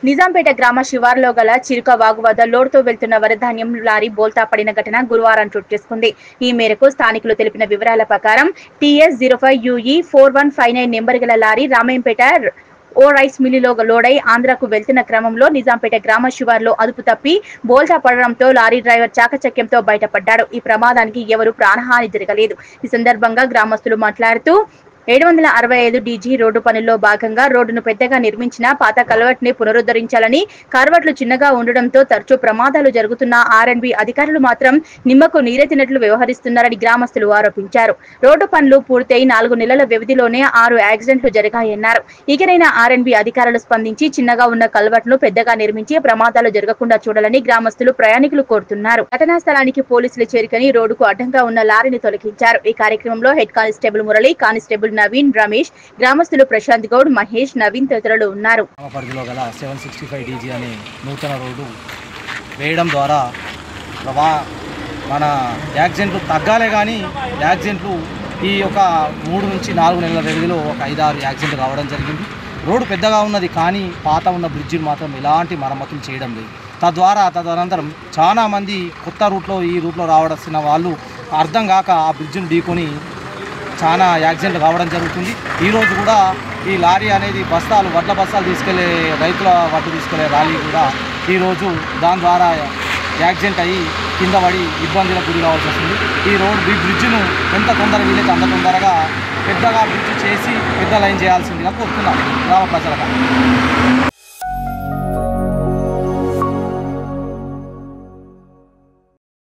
నిజాంపేట గ్రామ శివారులో గల చిరుక వాగు వద్ద లోడుతో వెళ్తున్న వరిధాన్యం లారీ బోల్తా పడిన ఘటన గురువారం చోటు చేసుకుంది. ఈ మేరకు స్థానికులు తెలిపిన వివరాల ప్రకారం TS05UE4159 నెంబర్ గల లారీ రామాయంపేట ఓ రైస్ మిల్లులో లోడై ఆంధ్రకు వెళ్తున్న క్రమంలో నిజాంపేట గ్రామ శివారులో అదుపు తప్పి బోల్తా పడడంతో లారీ డ్రైవర్ చాకచక్యంతో బయటపడ్డాడు. ఈ ప్రమాదానికి ఎవరూ ప్రాణహాని జరగలేదు. ఈ సందర్భంగా గ్రామస్తులు మాట్లాడుతూ 765 DG రోడ్డు పనుల్లో భాగంగా రోడ్డును పెద్దగా నిర్మించిన పాత కల్వర్ట్ ని పునరుద్ధరించాలని, కల్వర్ట్లు చిన్నగా ఉండడంతో తరచూ ప్రమాదాలు జరుగుతున్న R&B అధికారులు మాత్రం నిమ్మకు నీరెత్తినట్లు వ్యవహరిస్తున్నారని గ్రామస్తులు ఆరోపించారు. రోడ్డు పనులు పూర్తయి 4 నెలల వ్యవధిలోనే 6 యాక్సిడెంట్లు జరిగాయన్నారు. ఇకనైనా R&B అధికారులు స్పందించి చిన్నగా ఉన్న కల్వర్ట్ను పెద్దగా నిర్మించి ప్రమాదాలు జరగకుండా చూడాలని గ్రామస్తులు ప్రయాణికులు కోరుతున్నారు. ఘటనా స్థలానికి పోలీసులు చేరుకొని రోడ్డుకు అడ్డంగా ఉన్న లారీని తొలగించారు. ఈ కార్యక్రమంలో head constable Murali, constable Naveen, Ramesh, గ్రామస్తులు ప్రశాంత్ గౌడ్, మహేష్, నవీన్ తదితరులు ఉన్నారు. పరిధిలో గల 765 DG అనే నూతన రోడ్డు వేయడం ద్వారా మన యాక్సిడెంట్లు తగ్గాలే కానీ యాక్సిడెంట్లు ఈ యొక్క 3 నుంచి 4 నెలల వ్యవధిలో ఒక 5-6 యాక్సిడెంట్లు రావడం జరిగింది. రోడ్డు పెద్దగా ఉన్నది కానీ పాత ఉన్న బ్రిడ్జిని మాత్రం ఎలాంటి మరమ్మతులు చేయడం లేదు. తదనంతరం చాలామంది కొత్త రూట్లో ఈ రూట్లో రావాల్సిన వాళ్ళు అర్థం కాక ఆ బ్రిడ్జిని ఢీకొని చాలా యాక్సిడెంట్లు కావడం జరుగుతుంది. ఈరోజు కూడా ఈ లారీ అనేది వడ్ల బస్తాలు తీసుకెళ్లే రైతుల వడ్డు తీసుకెళ్లే లారీ కూడా ఈరోజు దాని ద్వారా యాక్సిడెంట్ అయ్యి కింద పడి ఇబ్బందులకు గురి కావాల్సి వస్తుంది. ఈ బ్రిడ్జిను ఎంత తొందరగా వీలైతే అంత తొందరగా పెద్దగా బ్రిడ్జ్ చేసి పెద్ద లైన్ చేయాల్సిందిగా కోరుతున్నాం గ్రామ ప్రజలకు.